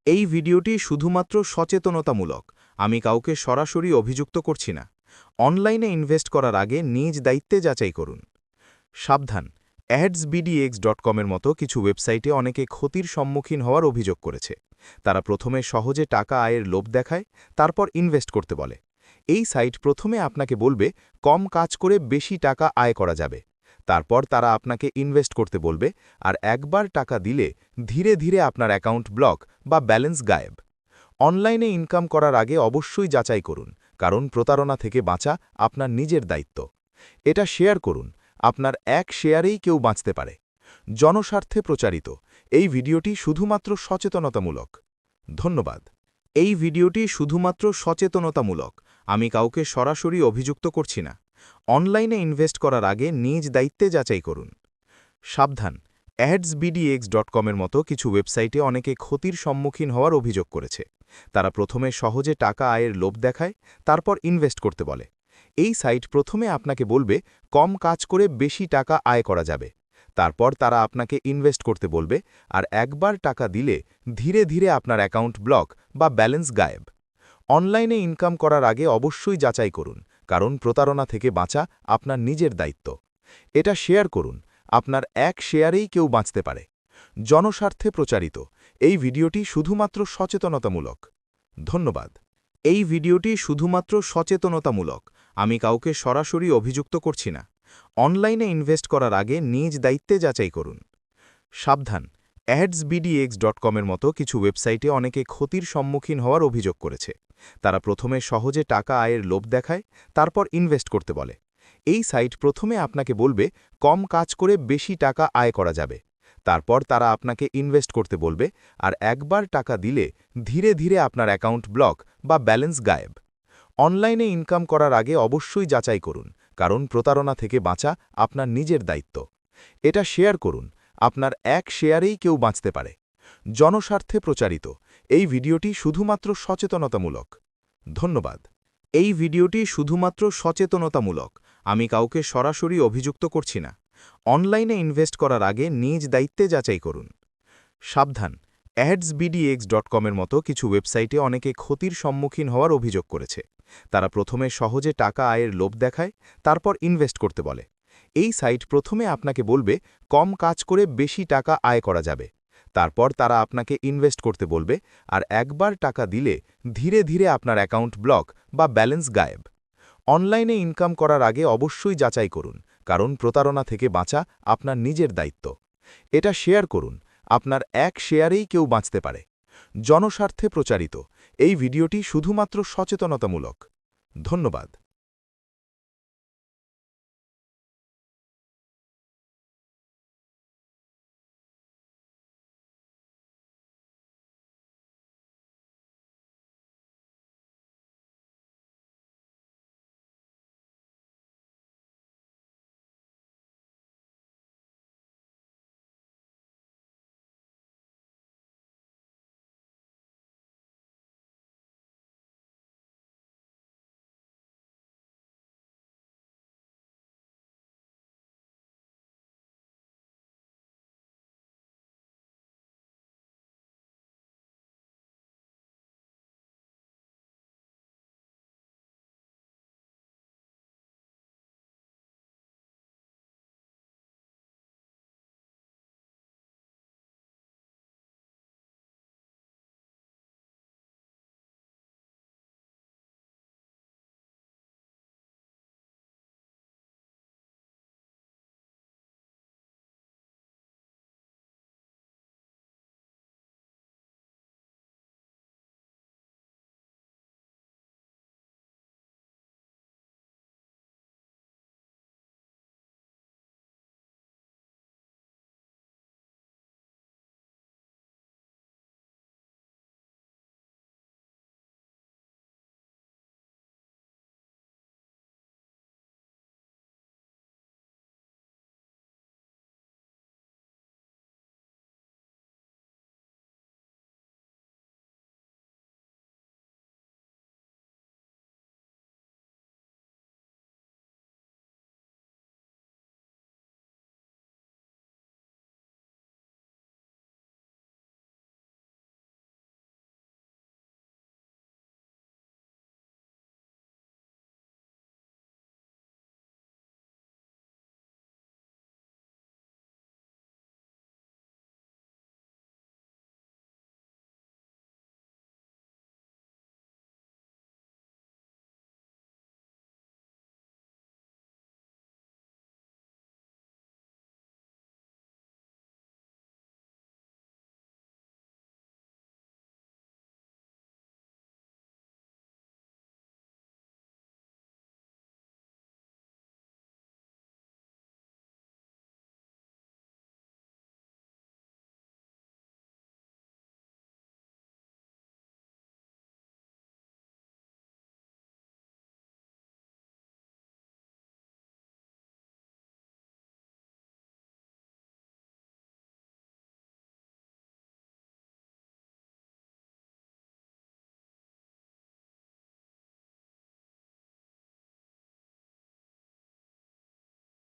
এই ভিডিওটি শুধুমাত্র সচেতনতামূলক। আমি কাউকে সরাসরি অভিযুক্ত করছি না। অনলাইনে ইনভেস্ট করার আগে নিজ দায়িত্বে যাচাই করুন। সাবধান, adsbdx.com এর মতো কিছু ওয়েবসাইটে অনেকে ক্ষতির সম্মুখীন হওয়ার অভিযোগ করেছে। তারা প্রথমে সহজে টাকা আয়ের লোভ দেখায়, তারপর ইনভেস্ট করতে বলে। এই সাইট প্রথমে আপনাকে বলবে কম কাজ করে বেশি টাকা আয় করা যাবে। তারপর তারা আপনাকে ইনভেস্ট করতে বলবে, আর একবার টাকা দিলে ধীরে ধীরে আপনার অ্যাকাউন্ট ব্লক বা ব্যালেন্স গায়েব। অনলাইনে ইনকাম করার আগে অবশ্যই যাচাই করুন, কারণ প্রতারণা থেকে বাঁচা আপনার নিজের দায়িত্ব। এটা শেয়ার করুন, আপনার এক শেয়ারেই কেউ বাঁচতে পারে। জনস্বার্থে প্রচারিত এই ভিডিওটি শুধুমাত্র সচেতনতামূলক। ধন্যবাদ। এই ভিডিওটি শুধুমাত্র সচেতনতামূলক। আমি কাউকে সরাসরি অভিযুক্ত করছি না। অনলাইনে ইনভেস্ট করার আগে নিজ দায়িত্বে যাচাই করুন। সাবধান, adsbdx.com এর মতো কিছু ওয়েবসাইটে অনেকে ক্ষতির সম্মুখীন হওয়ার অভিযোগ করেছে। তারা প্রথমে সহজে টাকা আয়ের লোভ দেখায়, তারপর ইনভেস্ট করতে বলে। এই সাইট প্রথমে আপনাকে বলবে কম কাজ করে বেশি টাকা আয় করা যাবে। তারপর তারা আপনাকে ইনভেস্ট করতে বলবে, আর একবার টাকা দিলে ধীরে ধীরে আপনার অ্যাকাউন্ট ব্লক বা ব্যালেন্স গায়েব। অনলাইনে ইনকাম করার আগে অবশ্যই যাচাই করুন, কারণ প্রতারণা থেকে বাঁচা আপনার নিজের দায়িত্ব। এটা শেয়ার করুন, আপনার এক শেয়ারেই কেউ বাঁচতে পারে। জনস্বার্থে প্রচারিত এই ভিডিওটি শুধুমাত্র সচেতনতামূলক। ধন্যবাদ। এই ভিডিওটি শুধুমাত্র সচেতনতামূলক। আমি কাউকে সরাসরি অভিযুক্ত করছি না। অনলাইনে ইনভেস্ট করার আগে নিজ দায়িত্বে যাচাই করুন। সাবধান, adsbdx.com এর মতো কিছু ওয়েবসাইটে অনেকে ক্ষতির সম্মুখীন হওয়ার অভিযোগ করেছে। তারা প্রথমে সহজে টাকা আয়ের লোভ দেখায়, তারপর ইনভেস্ট করতে বলে। এই সাইট প্রথমে আপনাকে বলবে কম কাজ করে বেশি টাকা আয় করা যাবে। তারপর তারা আপনাকে ইনভেস্ট করতে বলবে, আর একবার টাকা দিলে ধীরে ধীরে আপনার অ্যাকাউন্ট ব্লক বা ব্যালেন্স গায়েব। অনলাইনে ইনকাম করার আগে অবশ্যই যাচাই করুন, কারণ প্রতারণা থেকে বাঁচা আপনার নিজের দায়িত্ব। এটা শেয়ার করুন, আপনার এক শেয়ারেই কেউ বাঁচতে পারে। জনস্বার্থে প্রচারিত এই ভিডিওটি শুধুমাত্র সচেতনতামূলক। ধন্যবাদ। এই ভিডিওটি শুধুমাত্র সচেতনতামূলক। আমি কাউকে সরাসরি অভিযুক্ত করছি না। অনলাইনে ইনভেস্ট করার আগে নিজ দায়িত্বে যাচাই করুন। সাবধান, adsbdx.com এর মতো কিছু ওয়েবসাইটে অনেকে ক্ষতির সম্মুখীন হওয়ার অভিযোগ করেছে। তারা প্রথমে সহজে টাকা আয়ের লোভ দেখায়, তারপর ইনভেস্ট করতে বলে। এই সাইট প্রথমে আপনাকে বলবে কম কাজ করে বেশি টাকা আয় করা যাবে। তারপর তারা আপনাকে ইনভেস্ট করতে বলবে, আর একবার টাকা দিলে ধীরে ধীরে আপনার অ্যাকাউন্ট ব্লক বা ব্যালেন্স গায়েব। অনলাইনে ইনকাম করার আগে অবশ্যই যাচাই করুন, কারণ প্রতারণা থেকে বাঁচা আপনার নিজের দায়িত্ব। এটা শেয়ার করুন, আপনার এক শেয়ারেই কেউ বাঁচতে পারে। জনস্বার্থে প্রচারিত এই ভিডিওটি শুধুমাত্র সচেতনতামূলক। ধন্যবাদ।